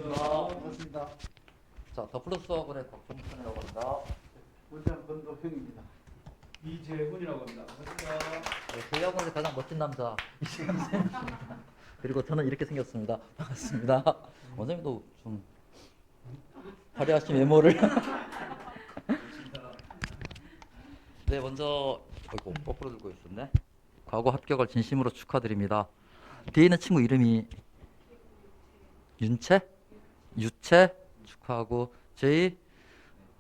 반갑습니다. 자, 더 플러스 학원의 박종찬이라고 합니다. 원장 건도형입니다. 이재훈이라고 합니다. 반갑습니다. 네, 저희 학원의 가장 멋진 남자 이재훈 선생님입니다. 그리고 저는 이렇게 생겼습니다. 반갑습니다. 원장님도 좀 화려하신 외모를. 네, 먼저 아이고 거꾸로 들고 있었네. 과거 합격을 진심으로 축하드립니다. 뒤에 있는 친구 이름이 윤채? 유채? 축하하고 저희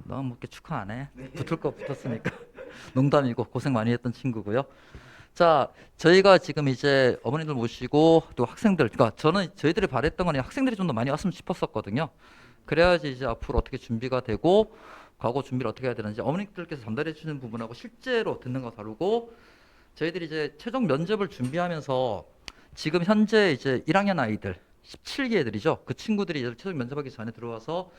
너무 뭐 이렇게 축하 안 해. 붙을 거 붙었으니까. 농담이고 고생 많이 했던 친구고요. 자, 저희가 지금 이제 어머니들 모시고 또 학생들, 그러니까 저는 저희들이 바랬던 건 학생들이 좀 더 많이 왔으면 싶었었거든요. 그래야지 이제 앞으로 어떻게 준비가 되고 과거 준비를 어떻게 해야 되는지 어머니들께서 전달해 주시는 부분하고 실제로 듣는 거 다르고 저희들이 이제 최종 면접을 준비하면서 지금 현재 이제 1학년 아이들 17기 애들이죠. 그 친구들이 이제 최종 면접하기 전에 들어와서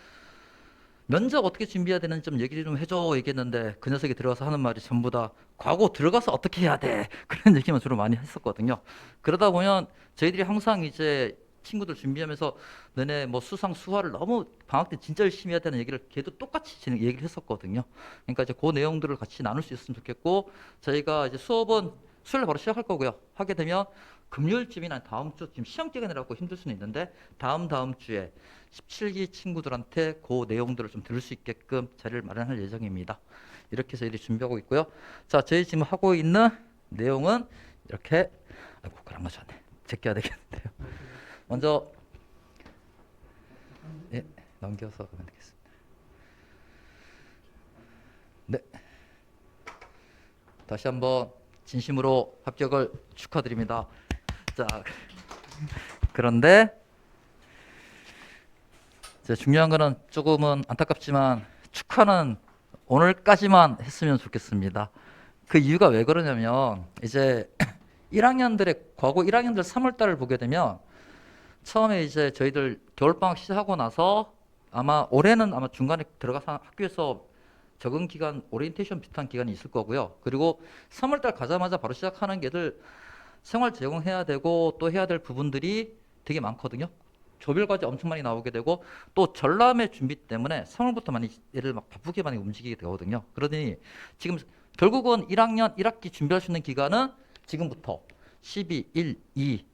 면접 어떻게 준비해야 되는지 좀 얘기 좀 해줘 얘기했는데 그 녀석이 들어가서 하는 말이 전부 다 과거 들어가서 어떻게 해야 돼 그런 얘기만 주로 많이 했었거든요. 그러다 보면 저희들이 항상 이제 친구들 준비하면서 너네 뭐 수상 수화를 너무 방학 때 진짜 열심히 해야 되는 얘기를 걔도 똑같이 얘기를 했었거든요. 그러니까 이제 그 내용들을 같이 나눌 수 있으면 좋겠고 저희가 이제 수업은 수요일에 바로 시작할 거고요. 하게 되면 금요일쯤이나 다음 주 지금 시험 기간이라고 힘들 수는 있는데 다음 주에 17기 친구들한테 그 내용들을 좀 들을 수 있게끔 자리를 마련할 예정입니다. 이렇게 해서 일이 준비하고 있고요. 자, 저희 지금 하고 있는 내용은 이렇게 아이고 그런 거 좋네. 제껴야 되겠는데요. 먼저 넘겨서 가면 되겠습니다. 네, 다시 한번 진심으로 합격을 축하드립니다. 자, 그런데 이제 중요한 거는 조금은 안타깝지만 축하는 오늘까지만 했으면 좋겠습니다. 그 이유가 왜 그러냐면 이제 1학년들의 과거 1학년들 3월 달을 보게 되면 처음에 이제 저희들 겨울방학 시작하고 나서 아마 올해는 아마 중간에 들어가서 학교에서 적응 기간 오리엔테이션 비슷한 기간이 있을 거고요. 그리고 3월 달 가자마자 바로 시작하는 게 애들 생활 적응해야 되고 또 해야 될 부분들이 되게 많거든요. 조별 과제 엄청 많이 나오게 되고 또 전람회 준비 때문에 3월부터 많이 얘를 막 바쁘게 많이 움직이게 되거든요. 그러더니 지금 결국은 1학년 1학기 준비할 수 있는 기간은 지금부터 12, 1, 2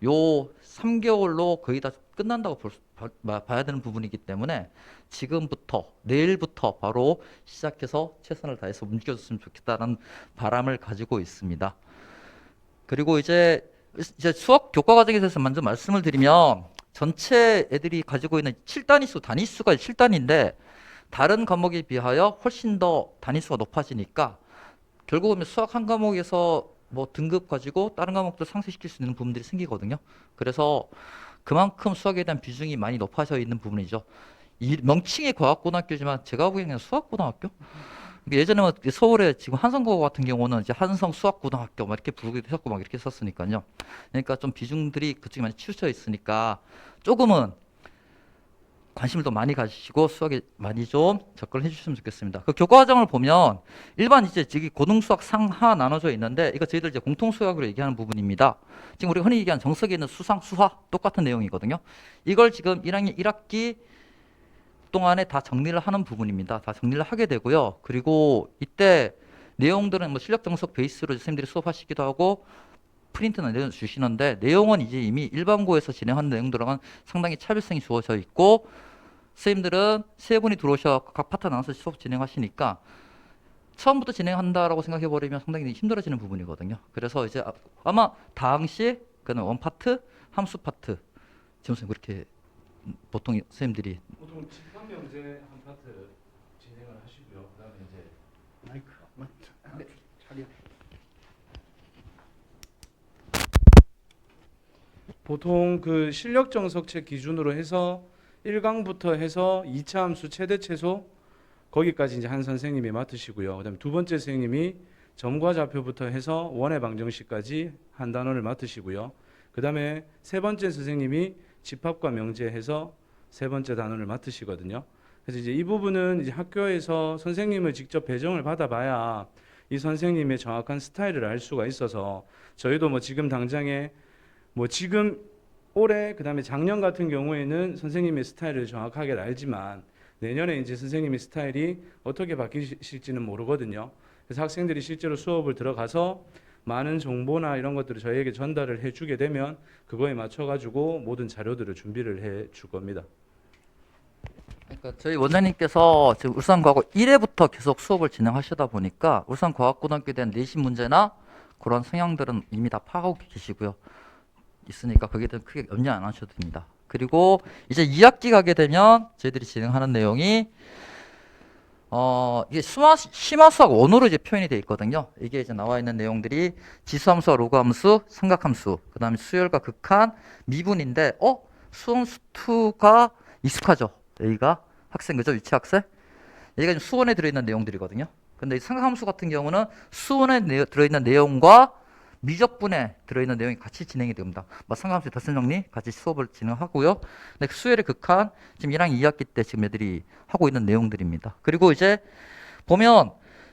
요 3개월로 거의 다 끝난다고 봐야 되는 부분이기 때문에 지금부터 내일부터 바로 시작해서 최선을 다해서 움직여줬으면 좋겠다는 바람을 가지고 있습니다. 그리고 이제 수학 교과 과정에 대해서 먼저 말씀을 드리면 전체 애들이 가지고 있는 7단위수 단위수가 7단인데 다른 과목에 비하여 훨씬 더 단위수가 높아지니까 결국은 수학 한 과목에서 뭐 등급 가지고 다른 과목들 상쇄시킬 수 있는 부분들이 생기거든요. 그래서 그만큼 수학에 대한 비중이 많이 높아져 있는 부분이죠. 이 명칭이 과학고등학교지만 제가 보기에는 수학고등학교? 예전에 서울에 지금 한성고 같은 경우는 이제 한성 수학고등학교 막 이렇게 부르기도 했었고 막 이렇게 썼으니까요. 그러니까 좀 비중들이 그쪽에 많이 치우쳐 있으니까 조금은 관심을 더 많이 가지시고 수학에 많이 좀 접근을 해주셨으면 좋겠습니다. 그 교과 과정을 보면 일반 이제 저기 고등수학 상하 나눠져 있는데 이거 저희들 이제 공통수학으로 얘기하는 부분입니다. 지금 우리가 흔히 얘기하는 정석에 있는 수상, 수화 똑같은 내용이거든요. 이걸 지금 1학년 1학기 동안에 다 정리를 하는 부분입니다. 다 정리를 하게 되고요. 그리고 이때 내용들은 뭐 실력 정석 베이스로 선생님들이 수업하시기도 하고 프린트는 내려주시는데 내용은 이제 이미 일반고에서 진행하는 내용들은 상당히 차별성이 주어져 있고 선생님들은 세 분이 들어오셔서 각 파트 나눠서 수업 진행하시니까 처음부터 진행한다라고 생각해 버리면 상당히 힘들어지는 부분이거든요. 그래서 이제 아마 당시 그는 원 파트, 함수 파트 지금 선생님 그렇게 보통 선생님들이 보통 집합 명제 한 파트 진행을 하시고요. 그다음에 이제 마이크 맞죠? 네. 자리. 보통 그 실력 정석책 기준으로 해서 1강부터 해서 2차 함수 최대 최소 거기까지 이제 한 선생님이 맡으시고요. 그다음에 두 번째 선생님이 점과 좌표부터 해서 원의 방정식까지 한 단원을 맡으시고요. 그다음에 세 번째 선생님이 집합과 명제해서 세 번째 단원을 맡으시거든요. 그래서 이제 이 부분은 이제 학교에서 선생님을 직접 배정을 받아봐야 이 선생님의 정확한 스타일을 알 수가 있어서 저희도 뭐 지금 당장에 뭐 지금 올해 그다음에 작년 같은 경우에는 선생님의 스타일을 정확하게 알지만 내년에 이제 선생님의 스타일이 어떻게 바뀌실지는 모르거든요. 그래서 학생들이 실제로 수업을 들어가서 많은 정보나 이런 것들을 저희에게 전달을 해주게 되면 그거에 맞춰가지고 모든 자료들을 준비를 해줄 겁니다. 그러니까 저희 원장님께서 지금 울산과고 1회부터 계속 수업을 진행하시다 보니까 울산과학고등학교에 대한 내신 문제나 그런 성향들은 이미 다 파악하고 계시고요. 있으니까 거기에 대해 크게 염려 안 하셔도 됩니다. 그리고 이제 2학기 가게 되면 저희들이 진행하는 내용이 이게 심화수학 원어로 이제 표현이 되어 있거든요. 이게 이제 나와 있는 내용들이 지수함수와 로그함수, 삼각함수, 그다음에 수열과 극한, 미분인데 수원 수투가 익숙하죠. 여기가 학생 그죠? 유치 학생? 여기가 지금 수원에 들어있는 내용들이거든요. 근데 이 삼각함수 같은 경우는 수원에 들어있는 내용과 미적분에 들어있는 내용이 같이 진행이 됩니다. 삼각함수 덧셈 정리 같이 수업을 진행하고요. 근데 수열의 극한 지금 1학년 2학기 때 지금 애들이 하고 있는 내용들입니다. 그리고 이제 보면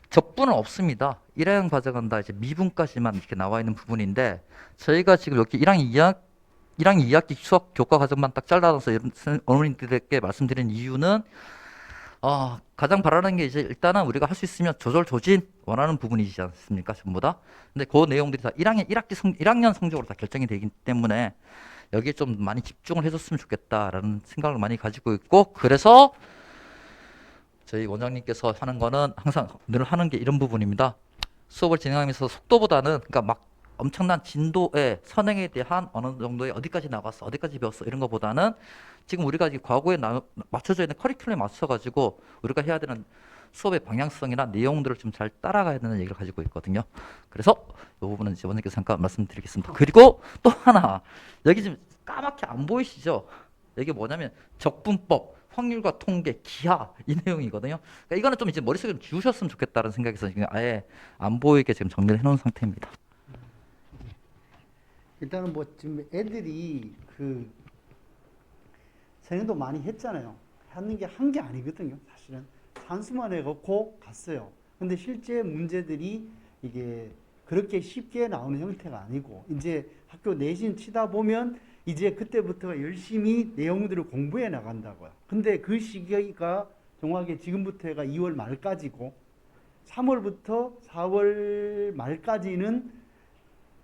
적분은 없습니다. 1학년 과정은 다 이제 미분까지만 이렇게 나와 있는 부분인데 저희가 지금 여기 1학년 2학기 수학 교과 과정만 딱 잘라서 어머님들께 말씀드린 이유는 가장 바라는 게 이제 일단은 우리가 할 수 있으면 조절 조진 원하는 부분이지 않습니까? 전부 다. 근데 그 내용들이 다 1학년 성적으로 다 결정이 되기 때문에 여기에 좀 많이 집중을 해줬으면 좋겠다라는 생각을 많이 가지고 있고 그래서 저희 원장님께서 하는 거는 항상 늘 하는 게 이런 부분입니다. 수업을 진행하면서 속도보다는 그러니까 막 엄청난 진도의 선행에 대한 어느 정도의 어디까지 나갔어, 어디까지 배웠어 이런 것보다는 지금 우리가 과거에 맞춰져 있는 커리큘럼에 맞춰가지고 우리가 해야 되는 수업의 방향성이나 내용들을 좀 잘 따라가야 되는 얘기를 가지고 있거든요. 그래서 이 부분은 이제 원장님께서 잠깐 말씀드리겠습니다. 그리고 또 하나 여기 지금 까맣게 안 보이시죠? 이게 뭐냐면 적분법, 확률과 통계, 기하 이 내용이거든요. 그러니까 이거는 좀 이제 머릿속에 좀 지우셨으면 좋겠다는 생각에서 지금 아예 안 보이게 지금 정리를 해놓은 상태입니다. 일단은 뭐 지금 애들이 그 선행도 많이 했잖아요. 하는 게 한 게 아니거든요. 사실은 산수만 해갖고 갔어요. 근데 실제 문제들이 이게 그렇게 쉽게 나오는 형태가 아니고 이제 학교 내신 치다 보면 이제 그때부터 열심히 내용들을 공부해 나간다고요. 근데 그 시기가 정확하게 지금부터가 2월 말까지고 3월부터 4월 말까지는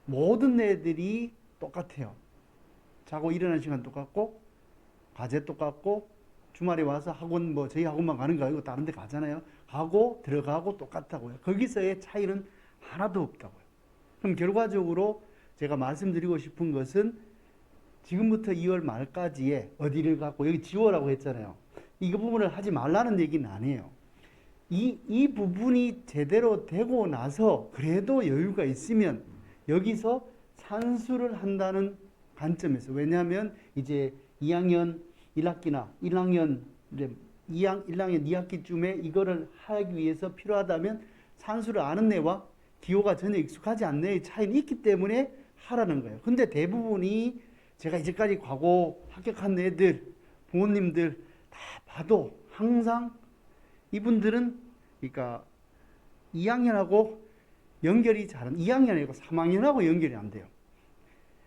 모든 애들이 똑같아요. 자고 일어나는 시간 똑같고 과제 똑같고 주말에 와서 학원 뭐 저희 학원만 가는 거 아니고 다른 데 가잖아요. 가고 들어가고 똑같다고요. 거기서의 차이는 하나도 없다고요. 그럼 결과적으로 제가 말씀드리고 싶은 것은 지금부터 2월 말까지에 어디를 갖고 여기 지워라고 했잖아요. 이 부분을 하지 말라는 얘기는 아니에요. 이 부분이 제대로 되고 나서 그래도 여유가 있으면 여기서 산수를 한다는 관점에서 왜냐하면 이제 2학년 1학기나 1학년 1학년 2학기쯤에 이거를 하기 위해서 필요하다면 산수를 아는 애와 기호가 전혀 익숙하지 않는 애의 차이는 있기 때문에 하라는 거예요. 근데 대부분이 제가 이제까지 과거 합격한 애들 부모님들 다 봐도 항상 이분들은 그러니까 2학년하고 연결이 잘안 2학년 아니고 3학년하고 연결이 안 돼요.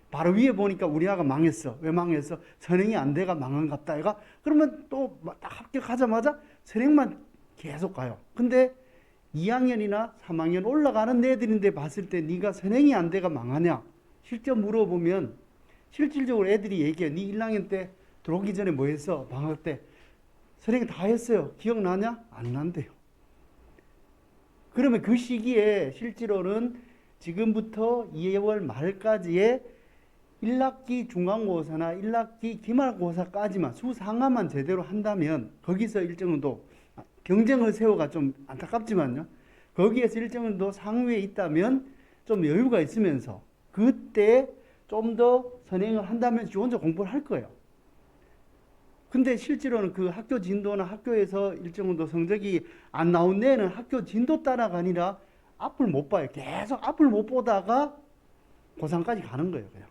바로 위에 보니까 우리 아가 망했어. 왜 망했어? 선행이 안 돼가 망한 갑다. 얘가 그러면 또 딱 합격하자마자 선행만 계속 가요. 근데 2학년이나 3학년 올라가는 애들인데 봤을 때 네가 선행이 안 돼가 망하냐? 실제 물어보면 실질적으로 애들이 얘기해. 네 1학년 때 들어오기 전에 뭐 했어? 방학 때 선행 다 했어요. 기억나냐? 안 난대요. 그러면 그 시기에 실제로는 지금부터 2월 말까지의 1학기 중간고사나 1학기 기말고사까지만 수상화만 제대로 한다면 거기서 일정 정도 경쟁을 세워가 좀 안타깝지만요. 거기에서 일정 정도 상위에 있다면 좀 여유가 있으면서 그때 좀 더 선행을 한다면 지 혼자 공부를 할 거예요. 근데 실제로는 그 학교 진도나 학교에서 일정 정도 성적이 안 나온 데는 학교 진도 따라가 아니라 앞을 못 봐요. 계속 앞을 못 보다가 고3까지 가는 거예요. 그냥.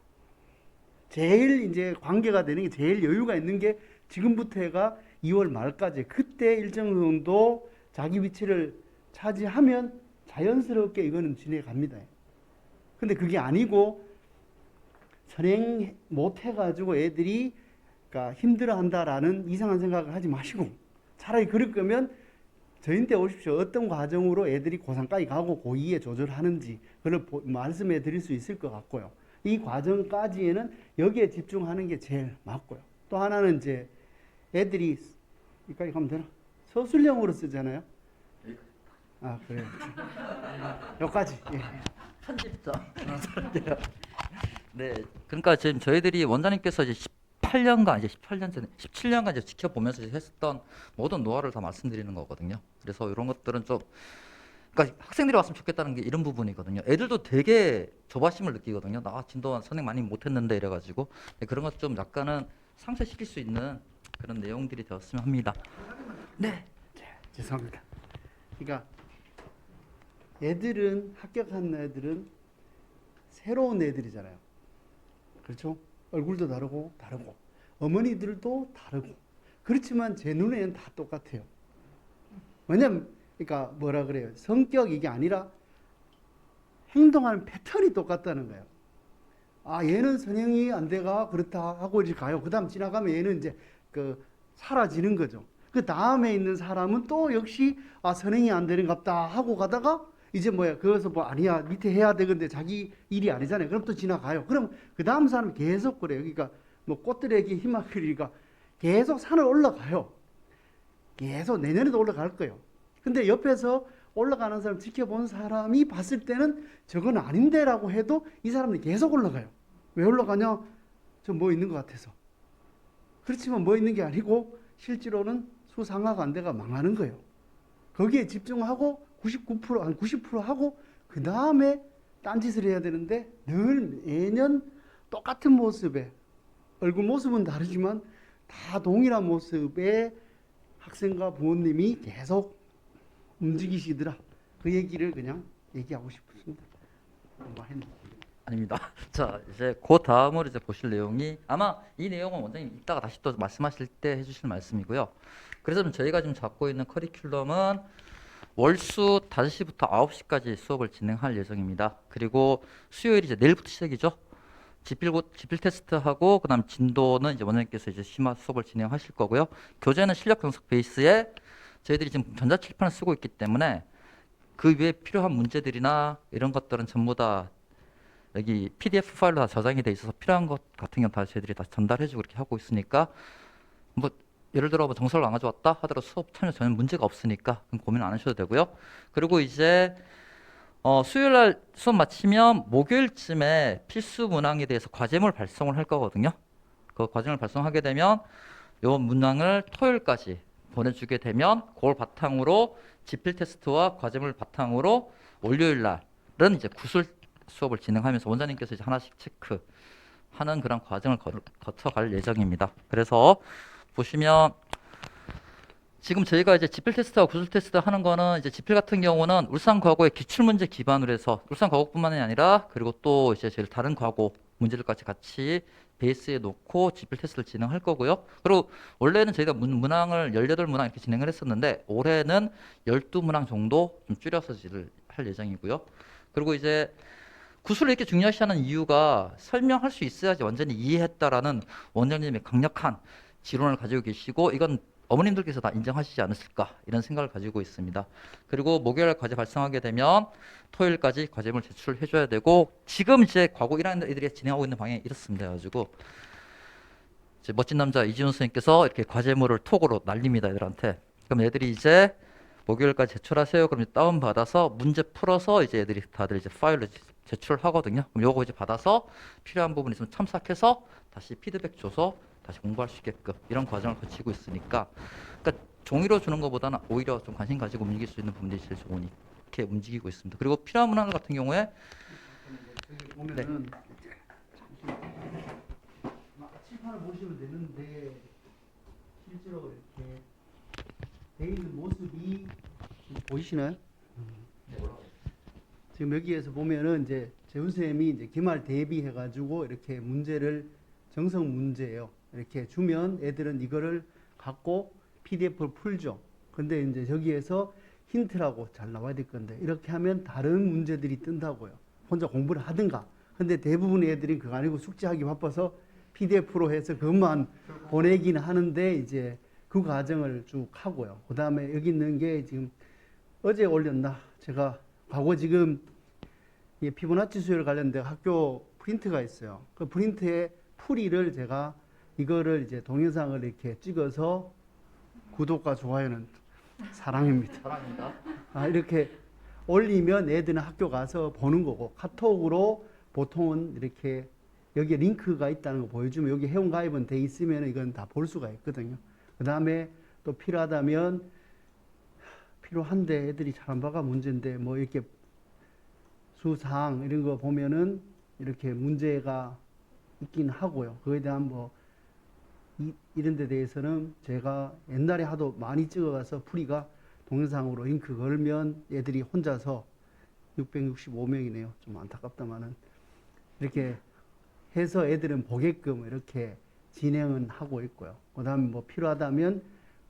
제일 이제 관계가 되는 게 제일 여유가 있는 게 지금부터가 2월 말까지 그때 일정 정도 자기 위치를 차지하면 자연스럽게 이거는 진행갑니다. 근데 그게 아니고 선행 못 해가지고 애들이 그러니까 힘들어한다라는 이상한 생각을 하지 마시고 차라리 그럴 거면 저희한테 오십시오. 어떤 과정으로 애들이 고3까지 가고 고2에 조절하는지 그걸 말씀해 드릴 수 있을 것 같고요. 이 과정까지에는 여기에 집중하는 게 제일 맞고요. 또 하나는 이제 애들이 여기까지 가면 되나? 서술형으로 쓰잖아요. 아 그래요. 여기까지. 예. 편집자. 네, 그러니까 지금 저희들이 원장님께서 이제 18년간 이제 18년 전에 17년간 이제 지켜보면서 이제 했었던 모든 노하우를 다 말씀드리는 거거든요. 그래서 이런 것들은 좀 그러니까 학생들이 왔으면 좋겠다는 게 이런 부분이거든요. 애들도 되게 조바심을 느끼거든요. 나 진도 선생 많이 못했는데 이래가지고 네, 그런 것 좀 약간은 상쇄시킬 수 있는 그런 내용들이 되었으면 합니다. 네. 죄송합니다. 그러니까 애들은 합격한 애들은 새로운 애들이잖아요. 그렇죠? 얼굴도 다르고 어머니들도 다르고 그렇지만 제 눈에는 다 똑같아요. 왜냐면 그러니까 뭐라 그래요? 성격 이게 아니라 행동하는 패턴이 똑같다는 거예요. 아 얘는 선행이 안 돼가 그렇다 하고 이제 가요. 그다음 지나가면 얘는 이제 그 사라지는 거죠. 그 다음에 있는 사람은 또 역시 아 선행이 안 되는갑다 하고 가다가 이제 뭐야 그것서 뭐 아니야 밑에 해야 되는데 자기 일이 아니잖아요. 그럼 또 지나가요. 그럼 그 다음 사람은 계속 그래요. 그러니까 뭐 꽃들에게 희망이니까 계속 산을 올라가요. 계속 내년에도 올라갈 거예요. 근데 옆에서 올라가는 사람 지켜본 사람이 봤을 때는 저건 아닌데라고 해도 이 사람은 계속 올라가요. 왜 올라가냐? 저 뭐 있는 것 같아서. 그렇지만 뭐 있는 게 아니고 실제로는 수상화가 안 돼가 망하는 거예요. 거기에 집중하고 99% 한 90% 하고 그 다음에 딴짓을 해야 되는데 늘 매년 똑같은 모습에 얼굴 모습은 다르지만 다 동일한 모습의 학생과 부모님이 계속 움직이시더라. 그 얘기를 그냥 얘기하고 싶습니다. 뭐 했나? 아닙니다. 자, 이제 그 다음으로 이제 보실 내용이 아마 이 내용은 원장님 이따가 다시 또 말씀하실 때 해주실 말씀이고요. 그래서 저희가 지금 잡고 있는 커리큘럼은 월수 5시부터 9시까지 수업을 진행할 예정입니다. 그리고 수요일이 이제 내일부터 시작이죠. 지필 테스트하고 그다음 진도는 이제 원장님께서 이제 심화 수업을 진행하실 거고요. 교재는 실력 분석 베이스에 저희들이 지금 전자칠판을 쓰고 있기 때문에 그 위에 필요한 문제들이나 이런 것들은 전부 다 여기 PDF 파일로 다 저장이 돼 있어서 필요한 것 같은 경우 다 저희들이 다 전달해주고 이렇게 하고 있으니까 뭐 예를 들어 뭐 정서를 안 가져왔다 하더라도 수업 참여 전혀 문제가 없으니까 고민 안 하셔도 되고요. 그리고 이제 수요일 날 수업 마치면 목요일쯤에 필수 문항에 대해서 과제물 발송을 할 거거든요. 그 과제물 발송하게 되면 요 문항을 토요일까지 보내주게 되면 그걸 바탕으로 지필 테스트와 과제물 바탕으로 월요일 날은 이제 구술 수업을 진행하면서 원장님께서 이제 하나씩 체크하는 그런 과정을 거쳐갈 예정입니다. 그래서 보시면 지금 저희가 이제 지필 테스트와 구술 테스트 하는 거는 이제 지필 같은 경우는 울산 과거의 기출 문제 기반으로 해서 울산 과거뿐만이 아니라 그리고 또 이제 저희 다른 과거 문제들까지 같이 베이스에 놓고 지필 테스트를 진행할 거고요. 그리고 원래는 저희가 문항을 18문항 이렇게 진행을 했었는데 올해는 12문항 정도 좀 줄여서 할 예정이고요. 그리고 이제 구술을 이렇게 중요시하는 이유가 설명할 수 있어야지 완전히 이해했다라는 원장님의 강력한 지론을 가지고 계시고 이건 어머님들께서 다 인정하시지 않으실까 이런 생각을 가지고 있습니다. 그리고 목요일 과제 발송하게 되면 토요일까지 과제물 제출해 줘야 되고 지금 이제 과거 1학년 애들이 진행하고 있는 방향이 이렇습니다. 가지고 이제 멋진 남자 이지훈 선생님께서 이렇게 과제물을 톡으로 날립니다. 애들한테. 그럼 애들이 이제 목요일까지 제출하세요. 그럼 다운 받아서 문제 풀어서 이제 애들이 다들 이제 파일로 제출하거든요. 그럼 요거 이제 받아서 필요한 부분 있으면 첨삭해서 다시 피드백 줘서 다시 공부할 수 있게끔 이런 과정을 거치고 있으니까 그러니까 종이로 주는 것보다는 오히려 좀 관심 가지고 움직일 수 있는 부분들이 제일 좋으니 이렇게 움직이고 있습니다. 그리고 필요한 문항 같은 경우에 여기 보면은 칠판을 보시면 되는데 실제로 이렇게 돼 있는 모습이 보이시나요? 지금 여기에서 보면은 이제 재훈 쌤이 이제 기말 대비해 가지고 이렇게 문제를 정석 문제예요. 이렇게 주면 애들은 이거를 갖고 PDF를 풀죠. 근데 이제 저기에서 힌트라고 잘 나와야 될 건데 이렇게 하면 다른 문제들이 뜬다고요. 혼자 공부를 하든가 근데 대부분의 애들이 그거 아니고 숙제하기 바빠서 PDF로 해서 그것만 보내기는 하는데 이제 그 과정을 쭉 하고요. 그 다음에 여기 있는 게 지금 어제 올렸나? 제가 과거 지금 이 피보나치 수열 관련된 학교 프린트가 있어요. 그 프린트의 풀이를 제가 이거를 이제 동영상을 이렇게 찍어서 구독과 좋아요는 사랑입니다. 사랑입니다. 이렇게 올리면 애들은 학교 가서 보는 거고 카톡으로 보통은 이렇게 여기에 링크가 있다는 거 보여주면 여기 회원 가입은 돼 있으면 이건 다 볼 수가 있거든요. 그 다음에 또 필요하다면 필요한데 애들이 잘 안 봐가 문제인데 뭐 이렇게 수상 이런 거 보면은 이렇게 문제가 있긴 하고요. 그거에 대한 뭐 이런 데 대해서는 제가 옛날에 하도 많이 찍어가서 풀이가 동영상으로 링크 걸면 애들이 혼자서 665명이네요. 좀 안타깝다마는 이렇게 해서 애들은 보게끔 이렇게 진행은 하고 있고요. 그 다음에 뭐 필요하다면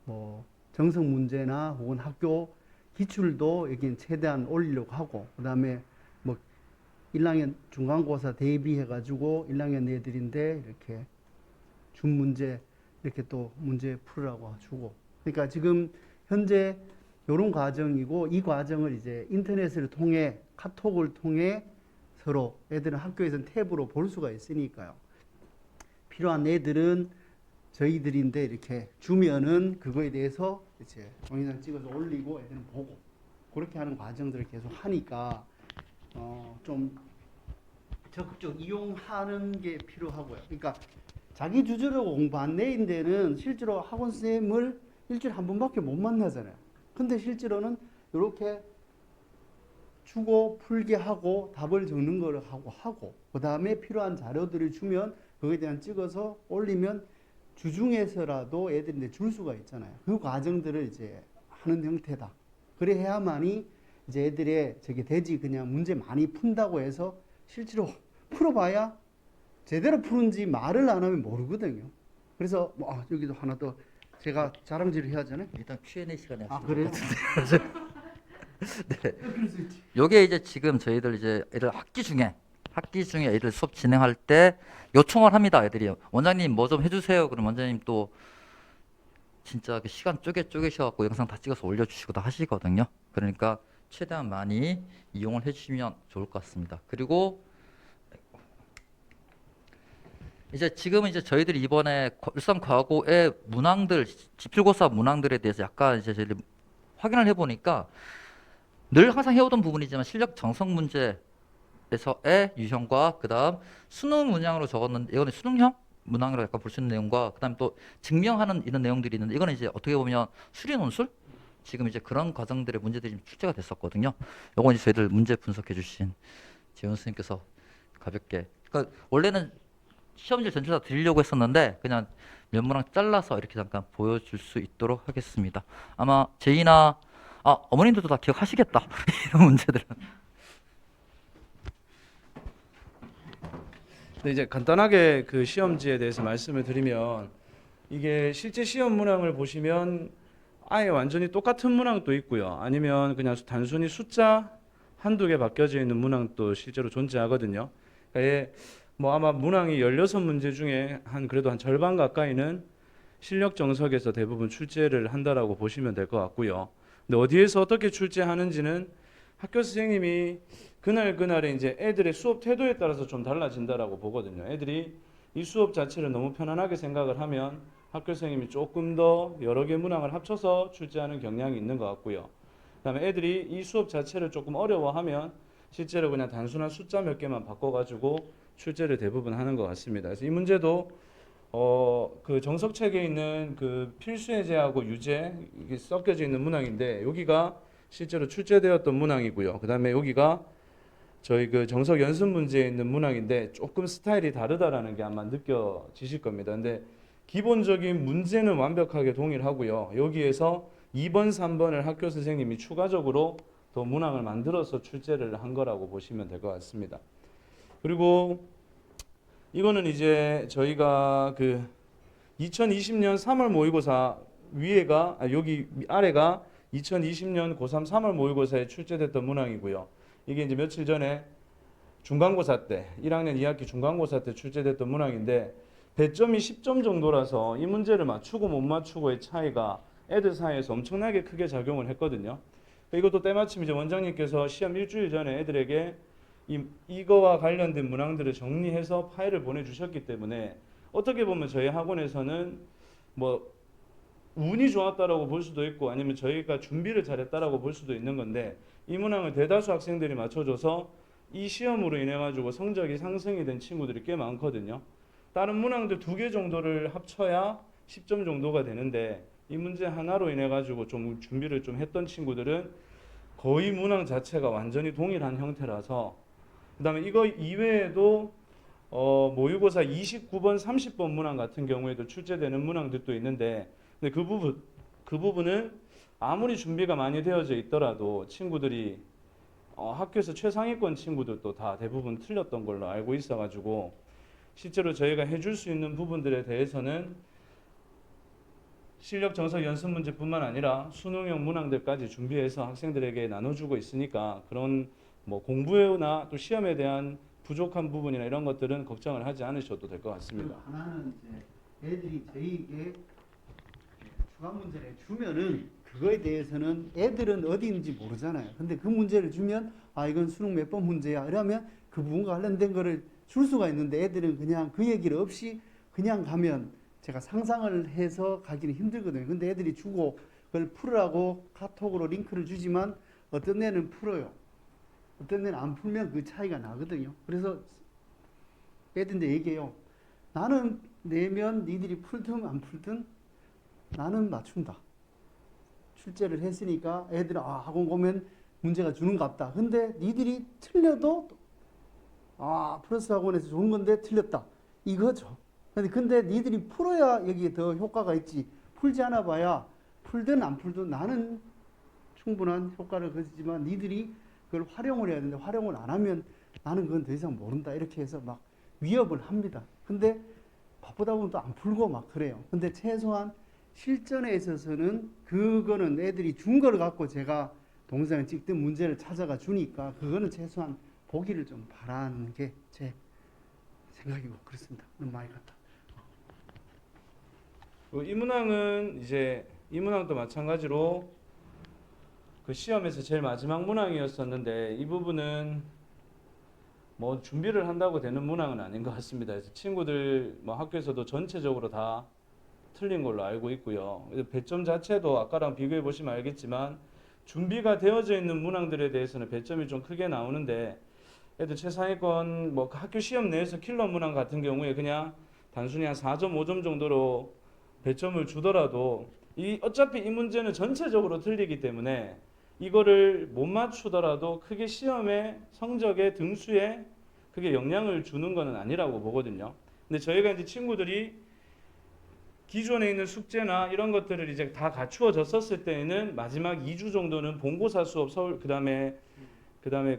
뭐 정석 문제나 혹은 학교 기출도 여기는 최대한 올리려고 하고 그 다음에 뭐 1학년 중간고사 대비해가지고 1학년 애들인데 이렇게 준 문제 이렇게 또 문제 풀으라고 주고 그러니까 지금 현재 이런 과정이고 이 과정을 이제 인터넷을 통해 카톡을 통해 서로 애들은 학교에서는 탭으로 볼 수가 있으니까요. 필요한 애들은 저희들인데 이렇게 주면은 그거에 대해서 이제 동영상 찍어서 올리고 애들은 보고 그렇게 하는 과정들을 계속 하니까 좀 적극적 이용하는 게 필요하고요. 그러니까 자기 주제로 공부한 애인데는 실제로 학원 선생님을 일주일에 한 번밖에 못 만나잖아요. 근데 실제로는 이렇게 주고 풀게 하고 답을 적는 거를 하고 그 다음에 필요한 자료들을 주면 그거에 대한 찍어서 올리면 주중에서라도 애들인데 줄 수가 있잖아요. 그 과정들을 이제 하는 형태다. 그래 해야만이 이제 애들의 저게 되지 그냥 문제 많이 푼다고 해서 실제로 풀어봐야 제대로 푸는지 말을 안 하면 모르거든요. 그래서 뭐 여기도 하나 더 제가 자랑질을 해야 하잖아요. 일단 Q&A 시간에 그래요? 네. 요게 이제 지금 저희들 이제 애들 학기 중에 애들 수업 진행할 때 요청을 합니다. 애들이 원장님 뭐 좀 해주세요. 그럼 원장님 또 진짜 그 시간 쪼개셔갖고 영상 다 찍어서 올려주시고 다 하시거든요. 그러니까 최대한 많이 이용을 해주시면 좋을 것 같습니다. 그리고 이제 지금은 이제 저희들이 이번에 일산 과고의 문항들 지필고사 문항들에 대해서 약간 이제 저희들이 확인을 해보니까 늘 항상 해오던 부분이지만 실력 정석 문제에서의 유형과 그다음 수능 문항으로 적었는데 이거는 수능형 문항으로 약간 볼 수 있는 내용과 그다음 또 증명하는 이런 내용들이 있는데 이거는 이제 어떻게 보면 수리 논술 지금 이제 그런 과정들의 문제들이 출제가 됐었거든요. 요건 이제 저희들 문제 분석해 주신 재훈 선생님께서 가볍게 그러니까 원래는 시험지 전체 다 드리려고 했었는데 그냥 몇 문항 잘라서 이렇게 잠깐 보여줄 수 있도록 하겠습니다. 아마 제이나 어머님들도 다 기억하시겠다. 이런 문제들은. 네, 이제 간단하게 그 시험지에 대해서 말씀을 드리면 이게 실제 시험 문항을 보시면 아예 완전히 똑같은 문항도 있고요. 아니면 그냥 단순히 숫자 한두 개 바뀌어져 있는 문항도 실제로 존재하거든요. 그러니까 뭐 아마 문항이 16문제 중에 그래도 한 절반 가까이는 실력 정석에서 대부분 출제를 한다라고 보시면 될 것 같고요. 근데 어디에서 어떻게 출제하는지는 학교 선생님이 그날그날의 이제 애들의 수업 태도에 따라서 좀 달라진다라고 보거든요. 애들이 이 수업 자체를 너무 편안하게 생각을 하면 학교 선생님이 조금 더 여러 개 문항을 합쳐서 출제하는 경향이 있는 것 같고요. 그다음에 애들이 이 수업 자체를 조금 어려워하면 실제로 그냥 단순한 숫자 몇 개만 바꿔가지고 출제를 대부분 하는 것 같습니다. 그래서 이 문제도 그 정석책에 있는 그 필수예제하고 유제 이게 섞여져 있는 문항인데 여기가 실제로 출제되었던 문항이고요. 그다음에 여기가 저희 그 정석 연습 문제에 있는 문항인데 조금 스타일이 다르다라는 게 아마 느껴지실 겁니다. 근데 기본적인 문제는 완벽하게 동일하고요. 여기에서 2번, 3번을 학교 선생님이 추가적으로 더 문항을 만들어서 출제를 한 거라고 보시면 될 것 같습니다. 그리고 이거는 이제 저희가 그 2020년 3월 모의고사 위에가 여기 아래가 2020년 고3 3월 모의고사에 출제됐던 문항이고요. 이게 이제 며칠 전에 중간고사 때 1학년 2학기 중간고사 때 출제됐던 문항인데 배점이 10점 정도라서 이 문제를 맞추고 못 맞추고의 차이가 애들 사이에서 엄청나게 크게 작용을 했거든요. 이것도 때마침 이제 원장님께서 시험 일주일 전에 애들에게 이거와 관련된 문항들을 정리해서 파일을 보내주셨기 때문에 어떻게 보면 저희 학원에서는 뭐 운이 좋았다라고 볼 수도 있고 아니면 저희가 준비를 잘했다라고 볼 수도 있는 건데 이 문항을 대다수 학생들이 맞춰줘서 이 시험으로 인해 가지고 성적이 상승이 된 친구들이 꽤 많거든요. 다른 문항들 2개 정도를 합쳐야 10점 정도가 되는데 이 문제 하나로 인해 가지고 좀 준비를 좀 했던 친구들은 거의 문항 자체가 완전히 동일한 형태라서 그다음에 이거 이외에도 모의고사 29번, 30번 문항 같은 경우에도 출제되는 문항들도 있는데 근데 그 부분은 아무리 준비가 많이 되어져 있더라도 친구들이 학교에서 최상위권 친구들도 다 대부분 틀렸던 걸로 알고 있어가지고 실제로 저희가 해줄 수 있는 부분들에 대해서는 실력 정석 연습 문제뿐만 아니라 수능형 문항들까지 준비해서 학생들에게 나눠주고 있으니까 그런 뭐 공부나 또 시험에 대한 부족한 부분이나 이런 것들은 걱정을 하지 않으셔도 될 것 같습니다. 그리고 하나는 이제 애들이 저희에게 추가 문제를 주면은 그거에 대해서는 애들은 어디 있는지 모르잖아요. 근데 그 문제를 주면 아 이건 수능 몇 번 문제야 이러면 그 부분과 관련된 거를 줄 수가 있는데 애들은 그냥 그 얘기를 없이 그냥 가면 제가 상상을 해서 가기는 힘들거든요. 근데 애들이 주고 그걸 풀으라고 카톡으로 링크를 주지만 어떤 애는 풀어요. 어떤 애는 안 풀면 그 차이가 나거든요. 그래서 애들한테 얘기해요. 나는 내면 니들이 풀든 안 풀든 나는 맞춘다. 출제를 했으니까 애들은 아 학원 오면 문제가 주는갑다. 근데 니들이 틀려도 아 플러스 학원에서 좋은 건데 틀렸다. 이거죠. 근데 니들이 풀어야 여기에 더 효과가 있지. 풀지 않아 봐야 풀든 안 풀든 나는 충분한 효과를 거두지만 니들이 그걸 활용을 해야 되는데 활용을 안 하면 나는 그건 더 이상 모른다. 이렇게 해서 막 위협을 합니다. 근데 바쁘다 보면 또 안 풀고 막 그래요. 근데 최소한 실전에 있어서는 그거는 애들이 준 걸 갖고 제가 동영상을 찍든 문제를 찾아가 주니까 그거는 최소한 보기를 좀 바라는 게 제 생각이고 그렇습니다. 너무 많이 갔다. 이 문항은 이제 이 문항도 마찬가지로 그 시험에서 제일 마지막 문항이었었는데 이 부분은 뭐 준비를 한다고 되는 문항은 아닌 것 같습니다. 그래서 친구들 뭐 학교에서도 전체적으로 다 틀린 걸로 알고 있고요. 배점 자체도 아까랑 비교해 보시면 알겠지만 준비가 되어져 있는 문항들에 대해서는 배점이 좀 크게 나오는데 애들 최상위권 뭐 학교 시험 내에서 킬러 문항 같은 경우에 그냥 단순히 한 4점, 5점 정도로 배점을 주더라도 어차피 이 문제는 전체적으로 틀리기 때문에 이거를 못 맞추더라도 크게 시험의 성적의 등수에 크게 영향을 주는 것은 아니라고 보거든요. 근데 저희가 이제 친구들이 기존에 있는 숙제나 이런 것들을 이제 다 갖추어졌었을 때에는 마지막 2주 정도는 본고사 수업 그다음에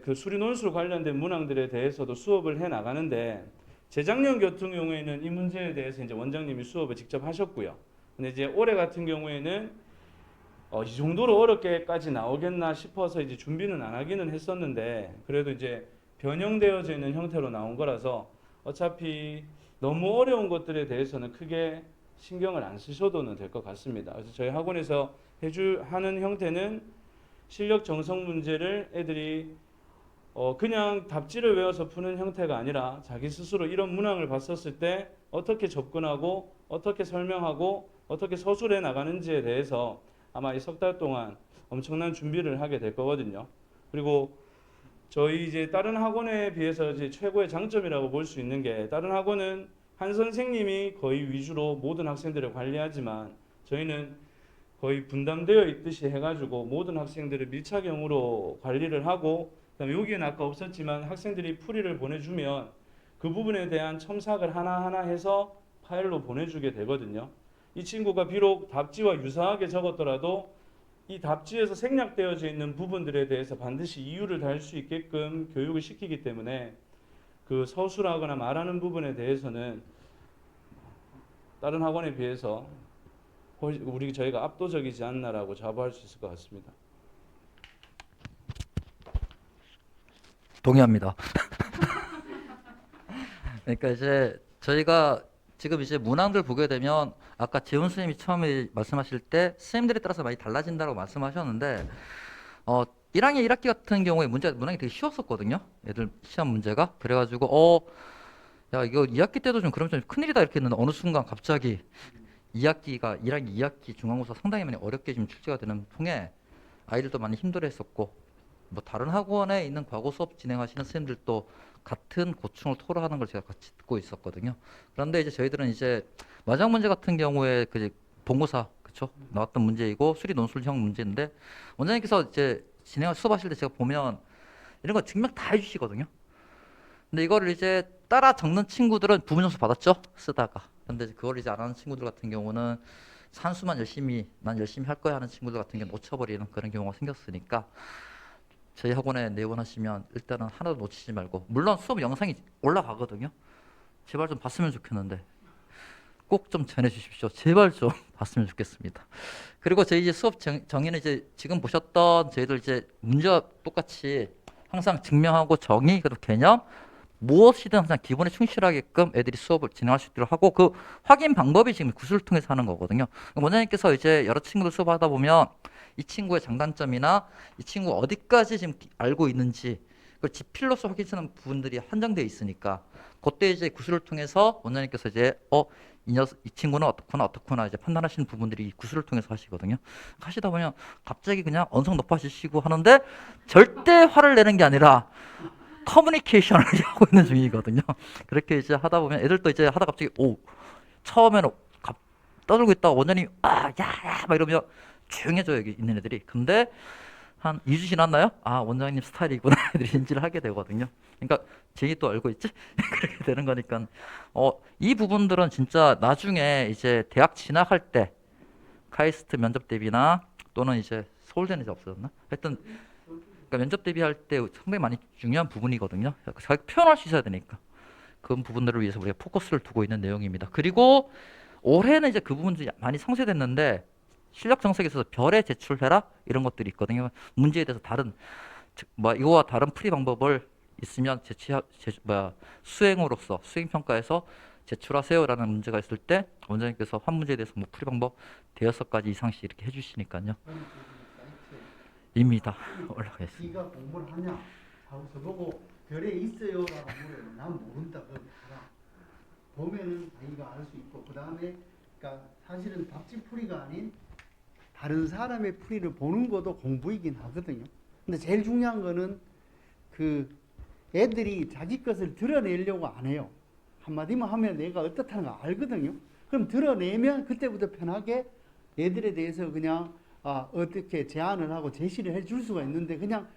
그 수리 논술 관련된 문항들에 대해서도 수업을 해 나가는데 재작년 같은 경우에는 이 문제에 대해서 이제 원장님이 수업을 직접 하셨고요. 근데 이제 올해 같은 경우에는 이 정도로 어렵게까지 나오겠나 싶어서 이제 준비는 안 하기는 했었는데 그래도 이제 변형되어져 있는 형태로 나온 거라서 어차피 너무 어려운 것들에 대해서는 크게 신경을 안 쓰셔도 될 것 같습니다. 그래서 저희 학원에서 하는 형태는 실력 정성 문제를 애들이 그냥 답지를 외워서 푸는 형태가 아니라 자기 스스로 이런 문항을 봤었을 때 어떻게 접근하고 어떻게 설명하고 어떻게 서술해 나가는지에 대해서 아마 이 석 달 동안 엄청난 준비를 하게 될 거거든요. 그리고 저희 이제 다른 학원에 비해서 이제 최고의 장점이라고 볼 수 있는 게 다른 학원은 한 선생님이 거의 위주로 모든 학생들을 관리하지만 저희는 거의 분담되어 있듯이 해가지고 모든 학생들을 밀착형으로 관리를 하고 그다음에 여기에는 아까 없었지만 학생들이 풀이를 보내주면 그 부분에 대한 첨삭을 하나하나 해서 파일로 보내주게 되거든요. 이 친구가 비록 답지와 유사하게 적었더라도 이 답지에서 생략되어져 있는 부분들에 대해서 반드시 이유를 달 수 있게끔 교육을 시키기 때문에 그 서술하거나 말하는 부분에 대해서는 다른 학원에 비해서 저희가 압도적이지 않나라고 자부할 수 있을 것 같습니다. 동의합니다. 그러니까 이제 저희가 지금 이제 문항들 보게 되면 아까 재훈 선생님이 처음에 말씀하실 때 선생님들에 따라서 많이 달라진다고 말씀하셨는데 1학년 1학기 같은 경우에 문항이 되게 쉬웠었거든요. 애들 시험 문제가. 그래가지고 야 이거 2학기 때도 좀 그럼 좀 큰일이다 이렇게 했는데 어느 순간 갑자기 1학기 2학기 중간고사 상당히 많이 어렵게 지금 출제가 되는 통에 아이들도 많이 힘들어했었고 뭐 다른 학원에 있는 과거 수업 진행하시는 선생님들도 같은 고충을 토로하는 걸 제가 같이 듣고 있었거든요. 그런데 이제 저희들은 이제 마지막 문제 같은 경우에 그 이제 본고사 그쵸 나왔던 문제이고 수리 논술형 문제인데 원장님께서 이제 수업하실 때 제가 보면 이런 거 증명 다 해주시거든요. 근데 이거를 이제 따라 적는 친구들은 부분 점수 받았죠 쓰다가. 근데 그걸 이제 안 하는 친구들 같은 경우는 산수만 난 열심히 할 거야 하는 친구들 같은 경우는 놓쳐버리는 그런 경우가 생겼으니까 저희 학원에 내원하시면 일단은 하나도 놓치지 말고 물론 수업 영상이 올라가거든요. 제발 좀 봤으면 좋겠는데 꼭 좀 전해주십시오. 제발 좀 봤으면 좋겠습니다. 그리고 저희 이제 수업 정의는 이제 지금 보셨던 저희들 이제 문제와 똑같이 항상 증명하고 정의 그리고 개념 무엇이든 항상 기본에 충실하게끔 애들이 수업을 진행할 수 있도록 하고 그 확인 방법이 지금 구술을 통해서 하는 거거든요. 원장님께서 이제 여러 친구들 수업하다 보면 이 친구의 장단점이나 이 친구가 어디까지 지금 알고 있는지 그걸 지필로서 확인하는 부분들이 한정되어 있으니까 그때 이제 구술을 통해서 원장님께서 이제 이 친구는 어떻구나 이제 판단하시는 부분들이 이 구술을 통해서 하시거든요. 하시다 보면 갑자기 그냥 언성 높아지시고 하는데 절대 화를 내는 게 아니라 커뮤니케이션을 하고 있는 중이거든요. 그렇게 이제 하다 보면 애들도 이제 하다 갑자기 처음에는 떠들고 있다가 원장님이 야야 막 이러면 조용해져요 여기 있는 애들이. 근데 한 2주 지났나요? 원장님 스타일이구나 애들이 인지를 하게 되거든요. 그러니까 쟤이 또 알고 있지? 그렇게 되는 거니까 이 부분들은 진짜 나중에 이제 대학 진학할 때 카이스트 면접 대비나 또는 이제 서울대는 이제 없어졌나? 하여튼 그러니까 면접 대비할 때 상당히 많이 중요한 부분이거든요. 자기 표현할 수 있어야 되니까 그 부분들을 위해서 우리가 포커스를 두고 있는 내용입니다. 그리고 올해는 이제 그 부분들이 많이 상쇄됐는데 실력 정석에 있어서 별에 제출해라 이런 것들이 있거든요. 문제에 대해서 이거와 다른 풀이 방법을 있으면 수행으로서 수행 평가에서 제출하세요라는 문제가 있을 때 원장님께서 한 문제에 대해서 뭐 풀이 방법 5가지 이상씩 이렇게 해주시니까요. 입니다. 올라가 있습니다. 네가 공부를 하냐 하고 저보고 별에 있어요라고 물어요. 난 모른다. 그거 알아. 보면은 자기가 알 수 있고 그 다음에 그러니까 사실은 답지풀이가 아닌 다른 사람의 풀이를 보는 것도 공부이긴 하거든요. 근데 제일 중요한 거는 그 애들이 자기 것을 드러내려고 안 해요. 한마디만 하면 내가 어떻다는 거 알거든요. 그럼 드러내면 그때부터 편하게 애들에 대해서 그냥 어떻게 제안을 하고 제시를 해줄 수가 있는데 그냥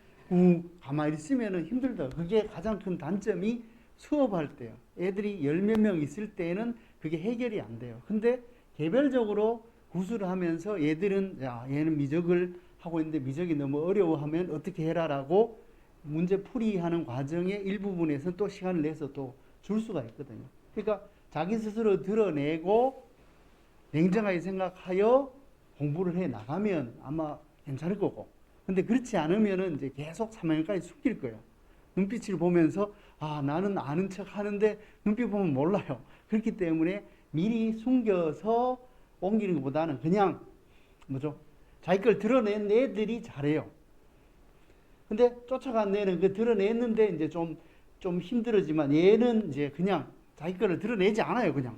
가만히 있으면 힘들다. 그게 가장 큰 단점이 수업할 때요. 애들이 10몇 명 있을 때는 그게 해결이 안 돼요. 근데 개별적으로 구술을 하면서 얘들은 얘는 미적을 하고 있는데 미적이 너무 어려워하면 어떻게 해라라고 문제 풀이하는 과정의 일부분에서 또 시간을 내서 또 줄 수가 있거든요. 그러니까 자기 스스로 드러내고 냉정하게 생각하여 공부를 해 나가면 아마 괜찮을 거고. 근데 그렇지 않으면은 이제 계속 3학년까지 숨길 거예요. 눈빛을 보면서 나는 아는 척 하는데 눈빛 보면 몰라요. 그렇기 때문에 미리 숨겨서 옮기는 것보다는 그냥 자기 걸 드러낸 애들이 잘해요. 근데 쫓아간 애는 그 드러냈는데 이제 좀 힘들어지만 얘는 이제 그냥 자기 거를 드러내지 않아요. 그냥.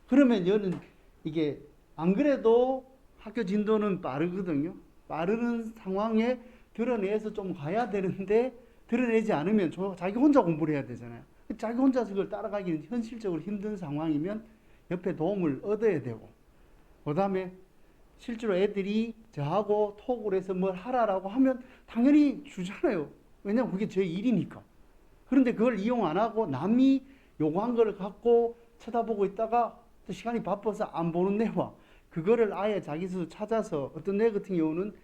그러면 얘는 이게 안 그래도 학교 진도는 빠르거든요. 빠르는 상황에 드러내서 좀 가야 되는데 드러내지 않으면 자기 혼자 공부를 해야 되잖아요. 자기 혼자서 그걸 따라가기는 현실적으로 힘든 상황이면 옆에 도움을 얻어야 되고 그 다음에 실제로 애들이 저하고 톡을 해서 뭘 하라라고 하면 당연히 주잖아요. 왜냐면 그게 제 일이니까. 그런데 그걸 이용 안 하고 남이 요구한 거를 갖고 쳐다보고 있다가 또 시간이 바빠서 안 보는 애와 그거를 아예 자기 스스로 찾아서 어떤 애 같은 경우는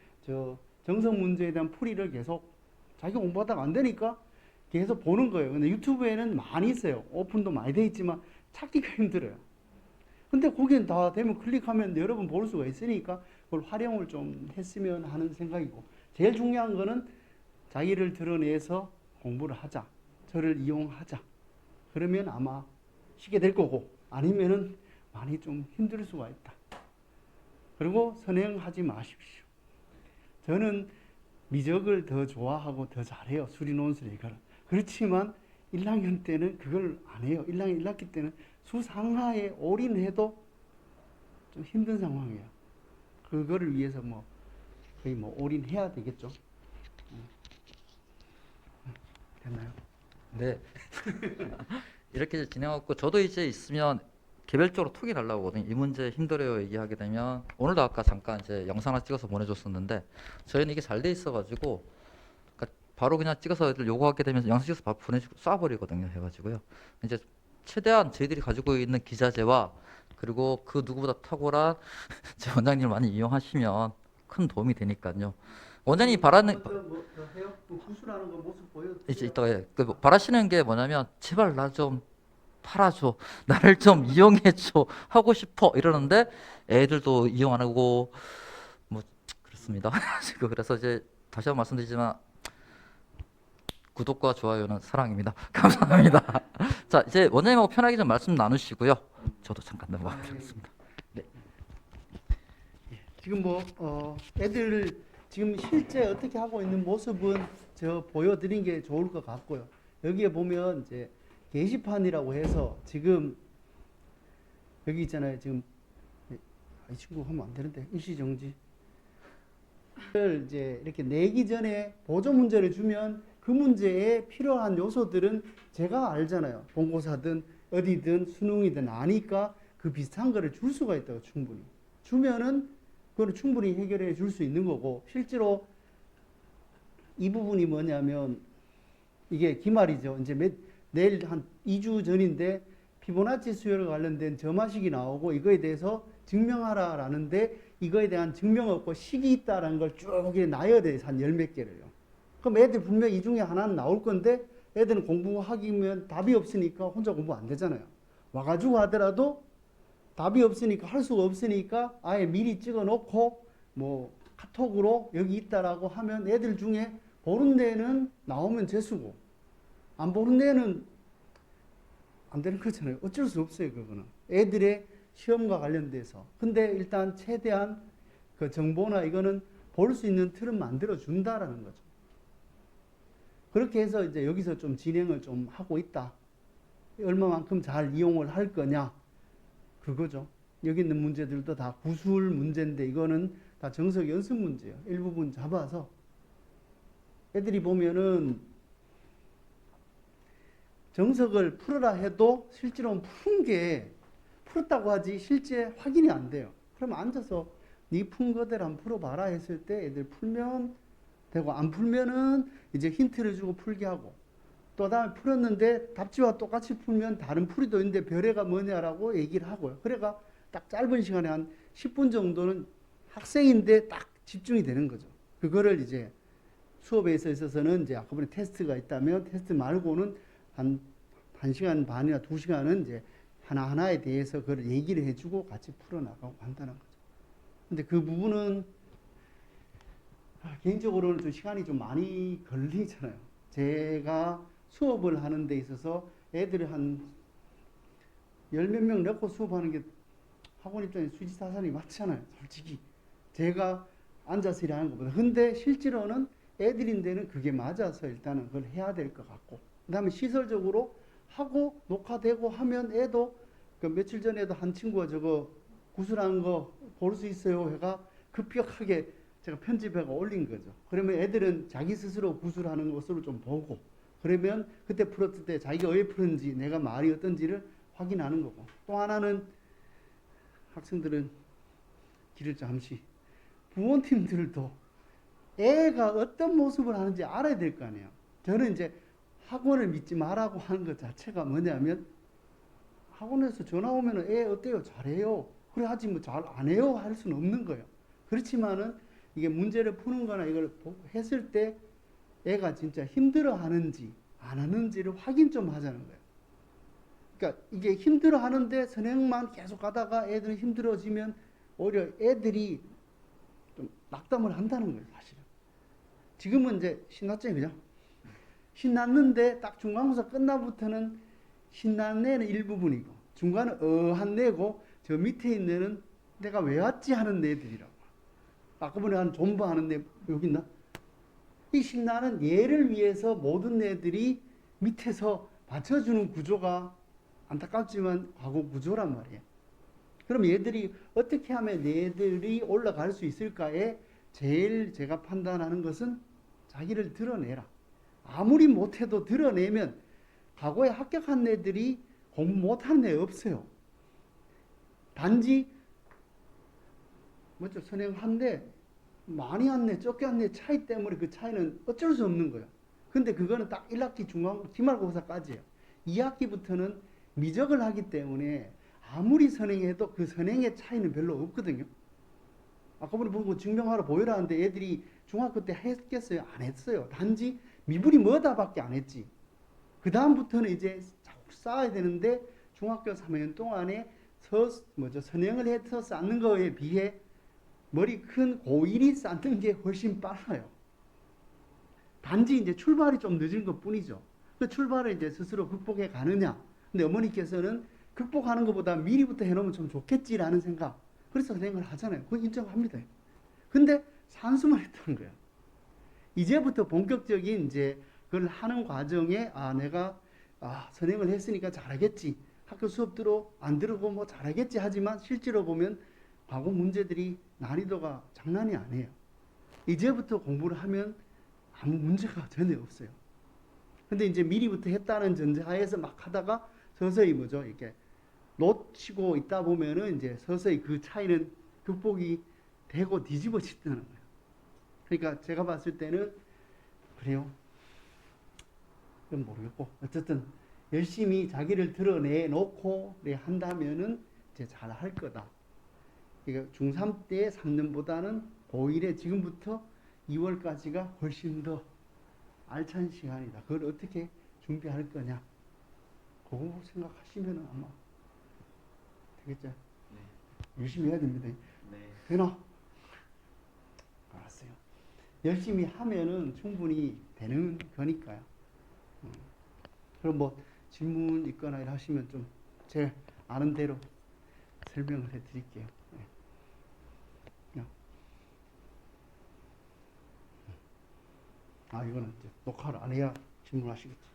정석 문제에 대한 풀이를 계속 자기가 공부하다가 안 되니까 계속 보는 거예요. 근데 유튜브에는 많이 있어요. 오픈도 많이 돼 있지만 찾기가 힘들어요. 근데 거기는 다 되면 클릭하면 여러 번 볼 수가 있으니까 그걸 활용을 좀 했으면 하는 생각이고 제일 중요한 거는 자기를 드러내서 공부를 하자. 저를 이용하자. 그러면 아마 쉽게 될 거고 아니면은 많이 좀 힘들 수가 있다. 그리고 선행하지 마십시오. 저는 미적을 더 좋아하고 더 잘해요. 수리논술 이거를. 그렇지만 1학년 때는 그걸 안 해요. 1학년 1학기 때는 수상하에 올인해도 좀 힘든 상황이에요. 그거를 위해서 뭐 거의 뭐 올인해야 되겠죠. 됐나요? 네. 이렇게 이제 진행하고 저도 이제 있으면 개별적으로 톡이 날라오거든요. 이 문제 힘들어요 얘기하게 되면 오늘도 아까 잠깐 이제 영상 하나 찍어서 보내줬었는데 저희는 이게 잘 돼 있어가지고 그러니까 바로 그냥 찍어서 애들 요구하게 되면 영상 찍어서 바로 보내주고 쏴버리거든요. 해가지고요. 이제 최대한 저희들이 가지고 있는 기자재와 그리고 그 누구보다 탁월한 제 원장님을 많이 이용하시면 큰 도움이 되니까요. 원장님이 바라는 뭐 해요? 뭐 구술하는 거 모습 보여. 이제 이따가 바라시는 게 뭐냐면 제발 나 좀 팔아줘, 나를 좀 이용해줘 하고 싶어 이러는데 애들도 이용 안 하고 뭐 그렇습니다. 그래서 이제 다시 한번 말씀드리지만 구독과 좋아요는 사랑입니다. 감사합니다. 자 이제 원장님하고 편하게 좀 말씀 나누시고요. 저도 잠깐 넘어가겠습니다. 지금 뭐 애들 지금 실제 어떻게 하고 있는 모습은 저 보여드린 게 좋을 것 같고요. 여기에 보면 이제 게시판이라고 해서 지금 여기 있잖아요. 지금 이 친구 하면 안 되는데 일시정지. 이제 이렇게 내기 전에 보조 문제를 주면 그 문제에 필요한 요소들은 제가 알잖아요. 본고사든 어디든 수능이든 아니까 그 비슷한 거를 줄 수가 있다고 충분히. 주면은 그걸 충분히 해결해 줄 수 있는 거고 실제로 이 부분이 뭐냐면 이게 기말이죠. 이제 내일 한 2주 전인데 피보나치 수열과 관련된 점화식이 나오고 이거에 대해서 증명하라라는데 이거에 대한 증명 없고 식이 있다라는 걸 쭉 놔야 돼. 한 열 몇 개를요. 그럼 애들 분명 이 중에 하나는 나올 건데 애들은 공부하기면 답이 없으니까 혼자 공부 안 되잖아요. 와가지고 하더라도 답이 없으니까 할 수가 없으니까 아예 미리 찍어 놓고 뭐 카톡으로 여기 있다라고 하면 애들 중에 보는 데는 나오면 재수고 안 보는 데는 안 되는 거잖아요. 어쩔 수 없어요. 그거는 애들의 시험과 관련돼서. 근데 일단 최대한 그 정보나 이거는 볼 수 있는 틀은 만들어 준다라는 거죠. 그렇게 해서 이제 여기서 좀 진행을 좀 하고 있다. 얼마만큼 잘 이용을 할 거냐. 그거죠. 여기 있는 문제들도 다 구술 문제인데 이거는 다 정석 연습 문제예요. 일부분 잡아서 애들이 보면은 정석을 풀어라 해도 실제로 푼 게 풀었다고 하지 실제 확인이 안 돼요. 그러면 앉아서 네 푼 거대로 한번 풀어봐라 했을 때 애들 풀면 되고 안 풀면은 이제 힌트를 주고 풀게 하고 또 다음에 풀었는데 답지와 똑같이 풀면 다른 풀이도 있는데 별애가 뭐냐라고 얘기를 하고요. 그래가 딱 짧은 시간에 한 10분 정도는 학생인데 딱 집중이 되는 거죠. 그거를 이제 수업에 있어서는 이제 아까 보니 테스트가 있다면 테스트 말고는 한 1시간 반이나 2시간은 이제 하나하나에 대해서 그걸 얘기를 해주고 같이 풀어나가고 한다는 거죠. 근데 그 부분은 개인적으로는 좀 시간이 좀 많이 걸리잖아요. 제가 수업을 하는 데 있어서 애들이 한 열 몇 명 넣고 수업하는 게 학원 입장에 수지사산이 맞잖아요. 솔직히. 제가 앉아서 일하는 것보다. 근데 실제로는 애들인데는 그게 맞아서 일단은 그걸 해야 될 것 같고. 그 다음에 시설적으로 하고 녹화되고 하면 애도 그 며칠 전에도 한 친구가 저거 구슬하는 거 볼 수 있어요. 해가 급격하게 제가 편집해가 올린 거죠. 그러면 애들은 자기 스스로 구술하는 것으로 좀 보고 그러면 그때 풀었을 때 자기가 왜 풀었는지 내가 말이 어떤지를 확인하는 거고 또 하나는 학생들은 길을 잠시 부모님들도 애가 어떤 모습을 하는지 알아야 될 거 아니에요. 저는 이제 학원을 믿지 말라고 하는 것 자체가 뭐냐면 학원에서 전화 오면 애 어때요? 잘해요. 그래 하지 뭐 잘 안 해요? 할 수는 없는 거예요. 그렇지만은 이게 문제를 푸는 거나 이걸 했을 때 애가 진짜 힘들어 하는지 안 하는지를 확인 좀 하자는 거예요. 그러니까 이게 힘들어 하는데 선행만 계속 가다가 애들이 힘들어지면 오히려 애들이 좀 낙담을 한다는 거예요, 사실은. 지금은 이제 신났죠, 그죠? 신났는데 딱 중간고사 끝나부터는 신나는 애는 일부분이고 중간은 어한 애고 저 밑에 있는 애는 내가 왜 왔지 하는 애들이라고. 아까 전에 한 존버 하는 애 여기 있나? 이 신나는 얘를 위해서 모든 애들이 밑에서 받쳐주는 구조가 안타깝지만 과거 구조란 말이에요. 그럼 얘들이 어떻게 하면 얘들이 올라갈 수 있을까에 제일 제가 판단하는 것은 자기를 드러내라. 아무리 못해도 드러내면 과거에 합격한 애들이 공부 못하는 애 없어요. 단지 먼저 선행한데 많이 왔네 적게 왔네 차이 때문에 그 차이는 어쩔 수 없는 거예요. 근데 그거는 딱 1학기 중간 기말고사까지예요. 2학기부터는 미적을 하기 때문에 아무리 선행해도 그 선행의 차이는 별로 없거든요. 아까 보고 증명하러 보여라 하는데 애들이 중학교 때 했겠어요? 안 했어요. 단지 미분이 뭐다밖에 안 했지. 그 다음부터는 이제 자꾸 쌓아야 되는데 중학교 3학년 동안에 선행을 해서 쌓는 거에 비해 머리 큰 고1이 쌓는 게 훨씬 빨라요. 단지 이제 출발이 좀 늦은 것 뿐이죠. 그 출발을 이제 스스로 극복해 가느냐. 근데 어머니께서는 극복하는 것보다 미리부터 해놓으면 좀 좋겠지라는 생각. 그래서 선행을 하잖아요. 그거 인정합니다. 근데 산수만 했다는 거예요. 이제부터 본격적인 이제 그걸 하는 과정에 내가 선행을 했으니까 잘하겠지. 학교 수업 안 들어고 뭐 잘하겠지 하지만 실제로 보면 과거 문제들이 난이도가 장난이 아니에요. 이제부터 공부를 하면 아무 문제가 전혀 없어요. 근데 이제 미리부터 했다는 전제하에서 막 하다가 서서히 이렇게 놓치고 있다 보면은 이제 서서히 그 차이는 극복이 되고 뒤집어진다는 거예요. 그러니까 제가 봤을 때는 그래요. 그건 모르겠고 어쨌든 열심히 자기를 드러내 놓고 한다면은 이제 잘 할 거다. 그러니까 중3 때 3년보다는 고1에 지금부터 2월까지가 훨씬 더 알찬 시간이다. 그걸 어떻게 준비할 거냐. 그거 생각하시면 아마 되겠죠. 네. 열심히 해야 됩니다. 네. 되나? 알았어요. 열심히 하면은 충분히 되는 거니까요. 그럼 뭐 질문 있거나 하시면 좀 제 아는 대로 설명을 해 드릴게요. 이거는 이제 녹화를 안 해야 질문하시겠지.